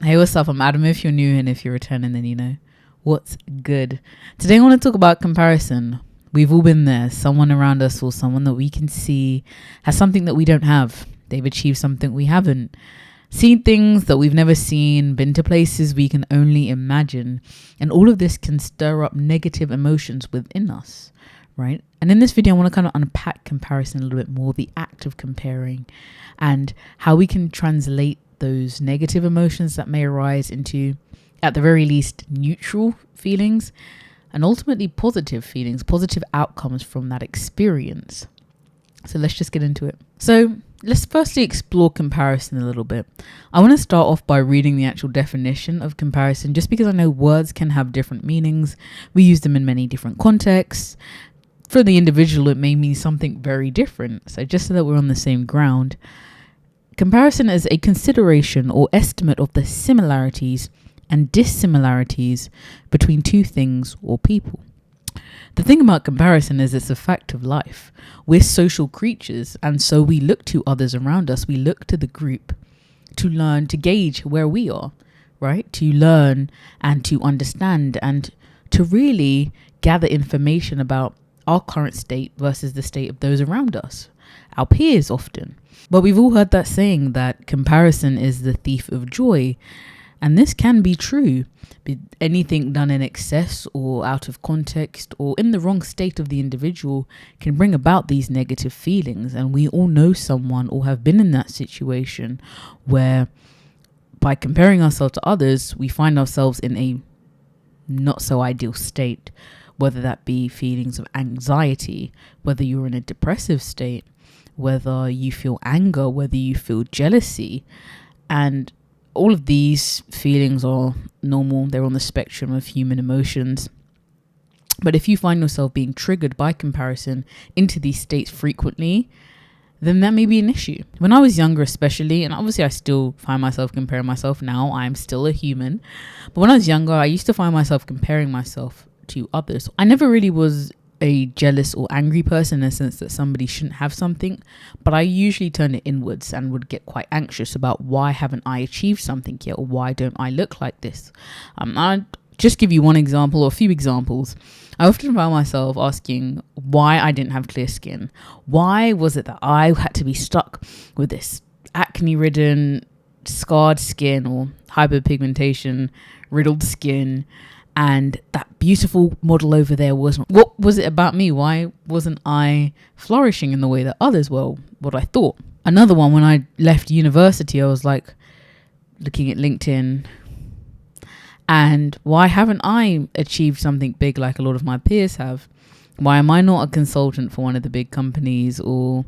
Hey, what's up? I'm Adam. If you're new and if you're returning, then you know what's good. Today I want to talk about comparison. We've all been there. Someone around us or someone that we can see has something that we don't have. They've achieved something we haven't. Seen things that we've never seen, been to places we can only imagine. And all of this can stir up negative emotions within us, right? And in this video, I want to kind of unpack comparison a little bit more, the act of comparing and how we can translate those negative emotions that may arise into, at the very least, neutral feelings and ultimately positive feelings, positive outcomes from that experience. So let's just get into it. So let's firstly explore comparison a little bit. I want to start off by reading the actual definition of comparison, just because I know words can have different meanings. We use them in many different contexts. For the individual, it may mean something very different. So just so that we're on the same ground, comparison is a consideration or estimate of the similarities and dissimilarities between two things or people. The thing about comparison is it's a fact of life. We're social creatures, and so we look to others around us. We look to the group to learn, to gauge where we are, right? To learn and to understand and to really gather information about our current state versus the state of those around us, our peers often. But we've all heard that saying that comparison is the thief of joy. And this can be true. Anything done in excess or out of context or in the wrong state of the individual can bring about these negative feelings. And we all know someone or have been in that situation where by comparing ourselves to others, we find ourselves in a not so ideal state, whether that be feelings of anxiety, whether you're in a depressive state, whether you feel anger, whether you feel jealousy. And all of these feelings are normal. They're on the spectrum of human emotions. But if you find yourself being triggered by comparison into these states frequently, then that may be an issue. When I was younger especially, and obviously I still find myself comparing myself now, I'm still a human. But when I was younger, I used to find myself comparing myself to others. I never really was a jealous or angry person in the sense that somebody shouldn't have something, but I usually turn it inwards and would get quite anxious about why haven't I achieved something yet, or why don't I look like this. I'll just give you one example or a few examples. I often found myself asking why I didn't have clear skin. Why was it that I had to be stuck with this acne-ridden, scarred skin or hyperpigmentation riddled skin? And that beautiful model over there wasn't. What was it about me? Why wasn't I flourishing in the way that others were, what I thought? Another one, when I left university, I was like looking at LinkedIn, and why haven't I achieved something big like a lot of my peers have? Why am I not a consultant for one of the big companies? Or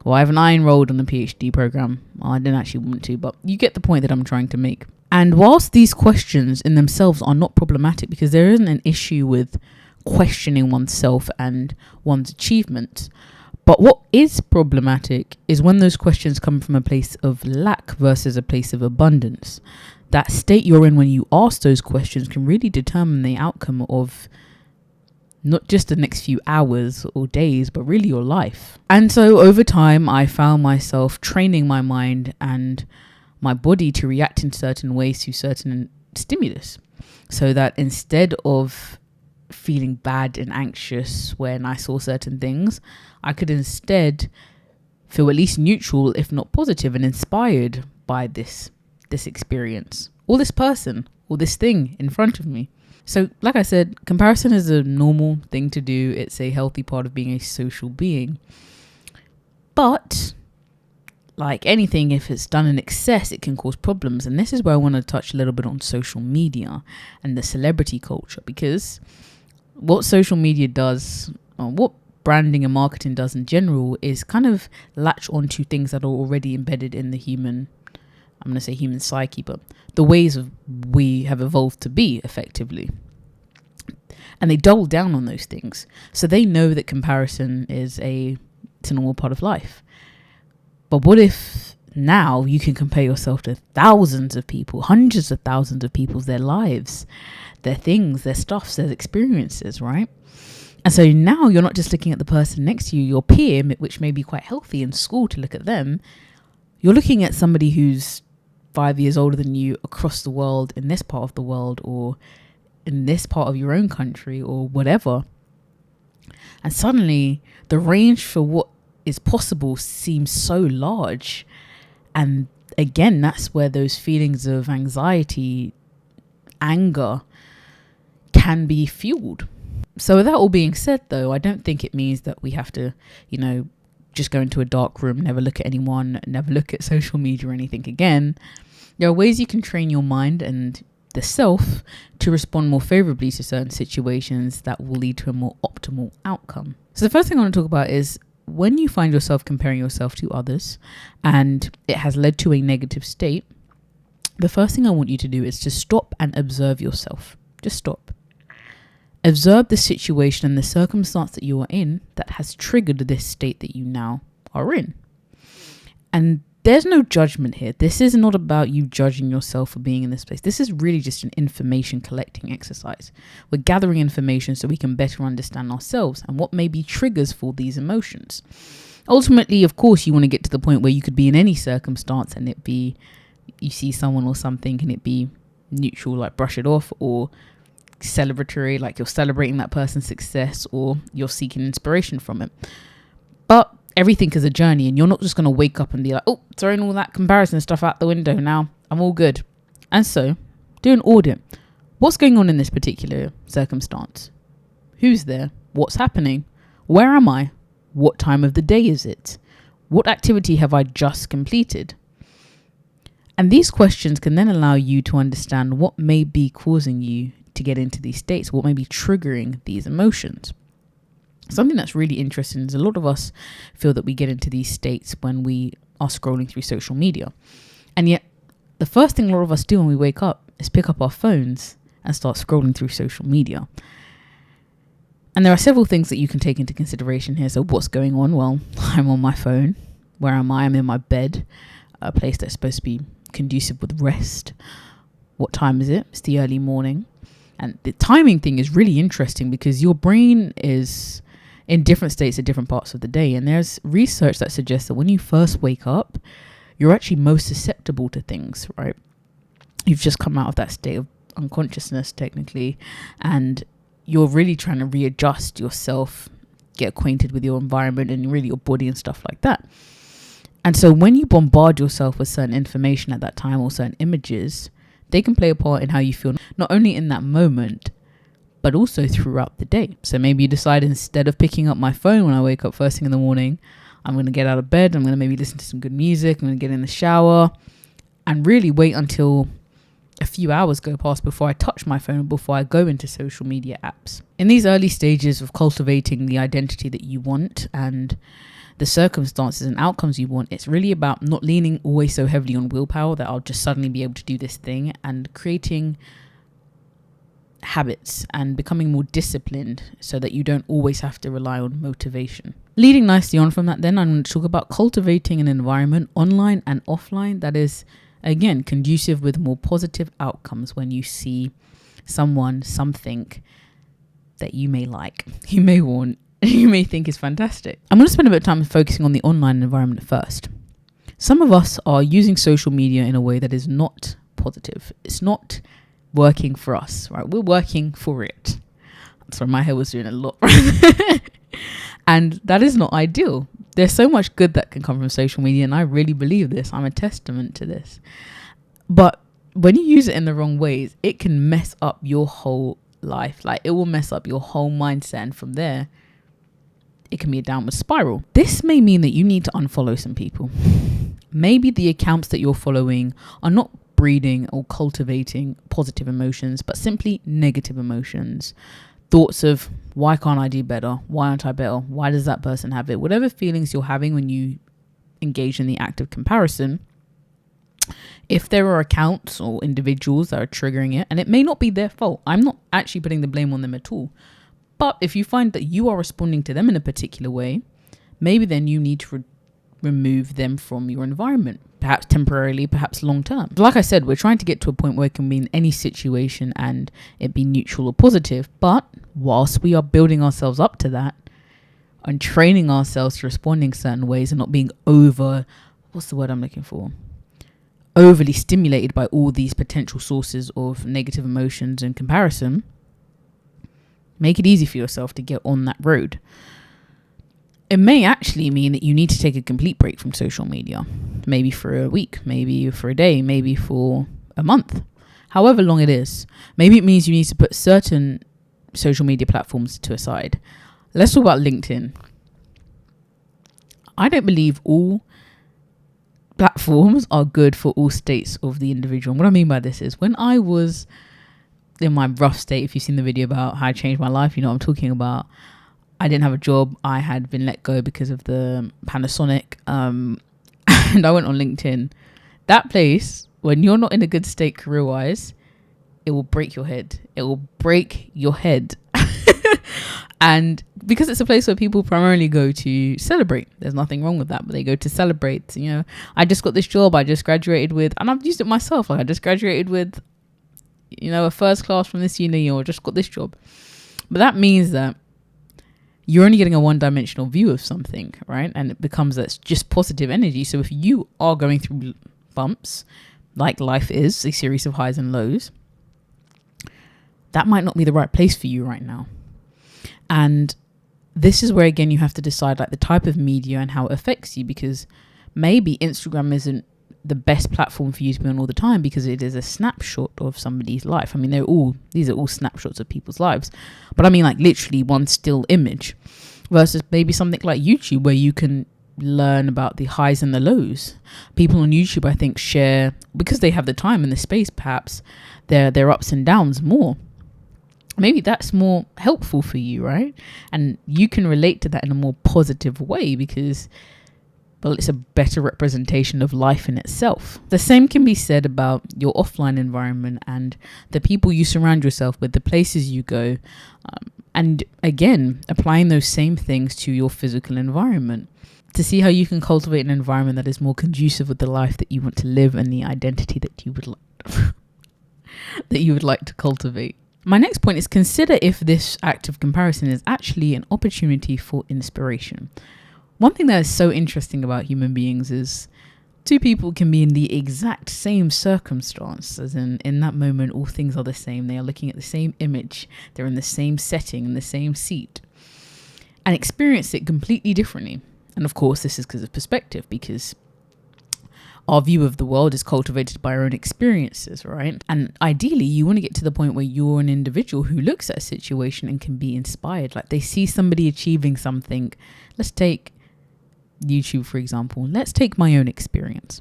why haven't I enrolled on a PhD program? Well, I didn't actually want to, but you get the point that I'm trying to make. And whilst these questions in themselves are not problematic, because there isn't an issue with questioning oneself and one's achievements, but what is problematic is when those questions come from a place of lack versus a place of abundance. That state you're in when you ask those questions can really determine the outcome of not just the next few hours or days, but really your life. And so over time, I found myself training my mind and my body to react in certain ways to certain stimulus, so that instead of feeling bad and anxious when I saw certain things, I could instead feel at least neutral, if not positive, and inspired by this experience, or this person, or this thing in front of me. So like I said, comparison is a normal thing to do. It's a healthy part of being a social being. But like anything, if it's done in excess, it can cause problems. And this is where I want to touch a little bit on social media and the celebrity culture, because what social media does, or what branding and marketing does in general, is kind of latch onto things that are already embedded in the human, I'm going to say human psyche, but the ways of we have evolved to be effectively. And they double down on those things. So they know that comparison is it's a normal part of life. But what if now you can compare yourself to thousands of people, hundreds of thousands of people, their lives, their things, their stuffs, their experiences, right? And so now you're not just looking at the person next to you, your peer, which may be quite healthy in school to look at them. You're looking at somebody who's 5 years older than you across the world, in this part of the world, or in this part of your own country, or whatever. And suddenly the range for what is possible seems so large. And again, that's where those feelings of anxiety, anger can be fueled. So with that all being said, though, I don't think it means that we have to, just go into a dark room, never look at anyone, never look at social media or anything again. There are ways you can train your mind and the self to respond more favorably to certain situations that will lead to a more optimal outcome. So the first thing I want to talk about is when you find yourself comparing yourself to others and it has led to a negative state, the first thing I want you to do is to stop and observe yourself. Just stop. Observe the situation and the circumstance that you are in that has triggered this state that you now are in. And there's no judgment here. This is not about you judging yourself for being in this place. This is really just an information collecting exercise. We're gathering information so we can better understand ourselves and what may be triggers for these emotions. Ultimately, of course, you want to get to the point where you could be in any circumstance and it be, you see someone or something and it be neutral, like brush it off, or celebratory, like you're celebrating that person's success, or you're seeking inspiration from it. But everything is a journey, and you're not just going to wake up and be like, oh, throwing all that comparison stuff out the window now, I'm all good. And so do an audit. What's going on in this particular circumstance? Who's there? What's happening? Where am I? What time of the day is it? What activity have I just completed? And these questions can then allow you to understand what may be causing you to get into these states, what may be triggering these emotions. Something that's really interesting is a lot of us feel that we get into these states when we are scrolling through social media. And yet the first thing a lot of us do when we wake up is pick up our phones and start scrolling through social media. And there are several things that you can take into consideration here. So what's going on? Well, I'm on my phone. Where am I? I'm in my bed, a place that's supposed to be conducive with rest. What time is it? It's the early morning. And the timing thing is really interesting because your brain is in different states at different parts of the day. And there's research that suggests that when you first wake up, you're actually most susceptible to things, right? You've just come out of that state of unconsciousness, technically, and you're really trying to readjust yourself, get acquainted with your environment and really your body and stuff like that. And so when you bombard yourself with certain information at that time or certain images, they can play a part in how you feel, not only in that moment, but also throughout the day. So maybe you decide, instead of picking up my phone when I wake up first thing in the morning, I'm going to get out of bed, I'm going to maybe listen to some good music, I'm going to get in the shower and really wait until a few hours go past before I touch my phone, before I go into social media apps. In these early stages of cultivating the identity that you want and the circumstances and outcomes you want, it's really about not leaning always so heavily on willpower that I'll just suddenly be able to do this thing, and creating habits and becoming more disciplined so that you don't always have to rely on motivation. Leading nicely on from that, then I'm going to talk about cultivating an environment online and offline that is, again, conducive with more positive outcomes when you see someone, something that you may like, you may want, you may think is fantastic. I'm going to spend a bit of time focusing on the online environment first. Some of us are using social media in a way that is not positive. It's not working for us, right? We're working for it. Sorry, my hair was doing a lot. And that is not ideal. There's so much good that can come from social media, and I really believe this. I'm a testament to this. But when you use it in the wrong ways, it can mess up your whole life. Like, it will mess up your whole mindset, and from there, it can be a downward spiral. This may mean that you need to unfollow some people. Maybe the accounts that you're following are not breeding or cultivating positive emotions, but simply negative emotions. Thoughts of, why can't I do better? Why aren't I better? Why does that person have it? Whatever feelings you're having when you engage in the act of comparison, if there are accounts or individuals that are triggering it, and it may not be their fault, I'm not actually putting the blame on them at all. But if you find that you are responding to them in a particular way, maybe then you need to remove them from your environment, perhaps temporarily, perhaps long term. Like I said, we're trying to get to a point where it can be in any situation and it be neutral or positive. But whilst we are building ourselves up to that and training ourselves to respond in certain ways and not being over overly stimulated by all these potential sources of negative emotions and comparison, make it easy for yourself to get on that road. It may actually mean that you need to take a complete break from social media, maybe for a week, maybe for a day, maybe for a month, however long it is. Maybe it means you need to put certain social media platforms to a side. Let's talk about LinkedIn. I don't believe all platforms are good for all states of the individual. And what I mean by this is, when I was in my rough state, if you've seen the video about how I changed my life, you know what I'm talking about. I didn't have a job. I had been let go because of the Panasonic. And I went on LinkedIn. That place, when you're not in a good state career-wise, it will break your head. It will break your head. And because it's a place where people primarily go to celebrate, there's nothing wrong with that, but they go to celebrate. You know, I just got this job. I just graduated with, and I've used it myself. Like, I just graduated with, you know, a first class from this uni, or just got this job. But that means that you're only getting a one-dimensional view of something, right? And it becomes that's just positive energy. So if you are going through bumps, like life is, a series of highs and lows, that might not be the right place for you right now. And this is where, again, you have to decide like the type of media and how it affects you, because maybe Instagram isn't the best platform for you to be on all the time because it is a snapshot of somebody's life. I mean, these are all snapshots of people's lives, but I mean like literally one still image, versus maybe something like YouTube where you can learn about the highs and the lows. People on YouTube, I think, share, because they have the time and the space, perhaps their ups and downs more. Maybe that's more helpful for you, right? And you can relate to that in a more positive way because, well, it's a better representation of life in itself. The same can be said about your offline environment and the people you surround yourself with, the places you go. And again, applying those same things to your physical environment to see how you can cultivate an environment that is more conducive with the life that you want to live and the identity that you would that you would like to cultivate. My next point is, consider if this act of comparison is actually an opportunity for inspiration. One thing that is so interesting about human beings is two people can be in the exact same circumstance, as in that moment, all things are the same. They are looking at the same image. They're in the same setting, in the same seat, and experience it completely differently. And of course, this is because of perspective, because our view of the world is cultivated by our own experiences, right? And ideally, you want to get to the point where you're an individual who looks at a situation and can be inspired. Like, they see somebody achieving something. Let's take YouTube, for example. Let's take my own experience.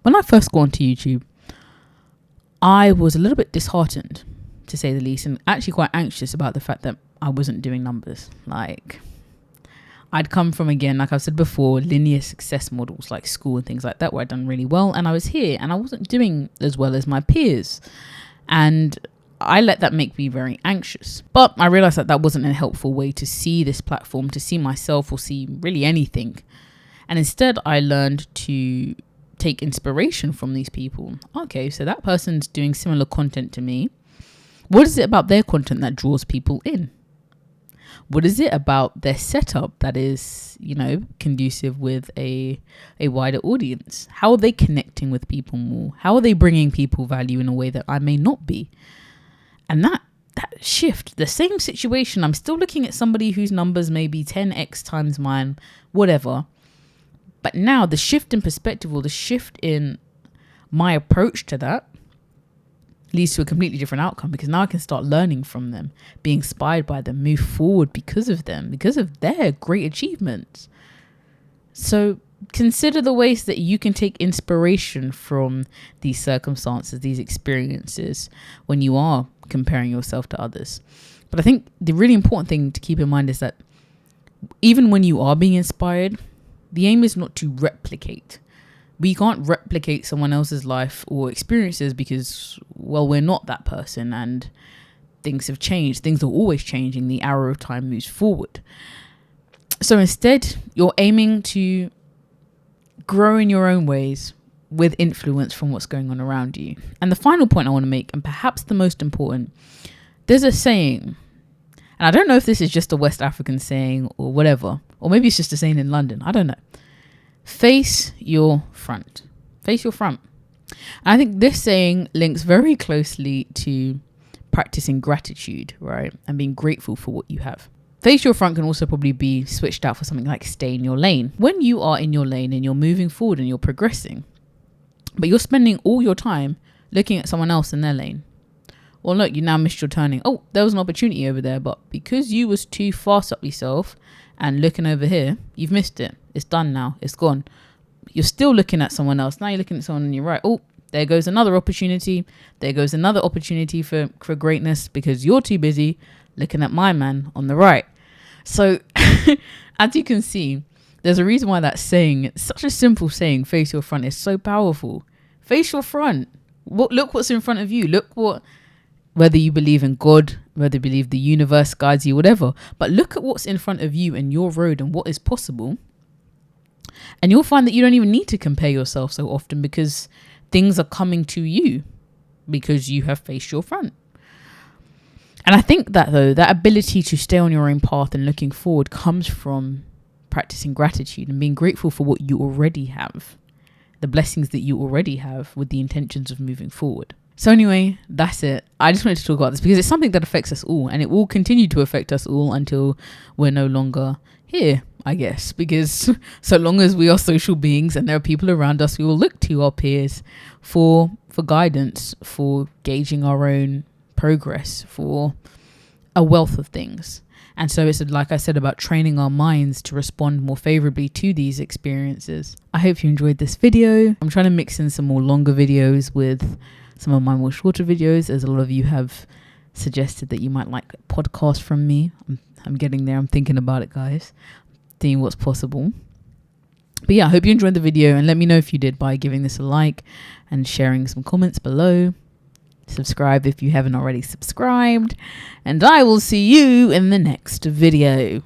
When I first got onto YouTube, I was a little bit disheartened, to say the least, and actually quite anxious about the fact that I wasn't doing numbers. Like, I'd come from, again, like I've said before, linear success models like school and things like that, where I'd done really well, and I was here and I wasn't doing as well as my peers, and I let that make me very anxious. But I realized that that wasn't a helpful way to see this platform, to see myself, or see really anything. And instead I learned to take inspiration from these people. Okay, so that person's doing similar content to me. What is it about their content that draws people in? What is it about their setup that is, you know, conducive with a wider audience? How are they connecting with people more? How are they bringing people value in a way that I may not be? And that shift, the same situation, I'm still looking at somebody whose numbers may be 10x times mine, whatever. But now the shift in perspective, or the shift in my approach to that, leads to a completely different outcome, because now I can start learning from them, be inspired by them, move forward because of them, because of their great achievements. So consider the ways that you can take inspiration from these circumstances, these experiences, when you are comparing yourself to others. But I think the really important thing to keep in mind is that even when you are being inspired, the aim is not to replicate. We can't replicate someone else's life or experiences because, well, we're not that person, and things have changed. Things are always changing. The arrow of time moves forward. So instead, you're aiming to grow in your own ways with influence from what's going on around you. And the final point I want to make, and perhaps the most important, there's a saying, and I don't know if this is just a West African saying or whatever, or maybe it's just a saying in London. I don't know. Face your front. Face your front. I think this saying links very closely to practicing gratitude, right? And being grateful for what you have. Face your front can also probably be switched out for something like stay in your lane. When you are in your lane and you're moving forward and you're progressing, but you're spending all your time looking at someone else in their lane. Well, look, you now missed your turning. Oh, there was an opportunity over there, but because you was too fast up yourself and looking over here, you've missed it. It's done now. It's gone. You're still looking at someone else. Now you're looking at someone on your right. Oh, there goes another opportunity. There goes another opportunity for greatness because you're too busy looking at my man on the right. So as you can see, there's a reason why that saying, it's such a simple saying, face your front, is so powerful. Face your front. Look what's in front of you. Look what, whether you believe in God, whether you believe the universe guides you, whatever, but look at what's in front of you and your road and what is possible. And you'll find that you don't even need to compare yourself so often because things are coming to you because you have faced your front. And I think that though, that ability to stay on your own path and looking forward comes from practicing gratitude and being grateful for what you already have, the blessings that you already have with the intentions of moving forward. So anyway, that's it. I just wanted to talk about this because it's something that affects us all and it will continue to affect us all until we're no longer here, I guess, because so long as we are social beings and there are people around us, we will look to our peers for guidance, for gauging our own progress, for a wealth of things. And so it's like I said about training our minds to respond more favorably to these experiences. I hope you enjoyed this video. I'm trying to mix in some more longer videos with some of my more shorter videos, as a lot of you have suggested that you might like a podcast from me. I'm getting there. I'm thinking about it, guys. Seeing what's possible. But yeah, I hope you enjoyed the video and let me know if you did by giving this a like and sharing some comments below. Subscribe if you haven't already subscribed, and I will see you in the next video.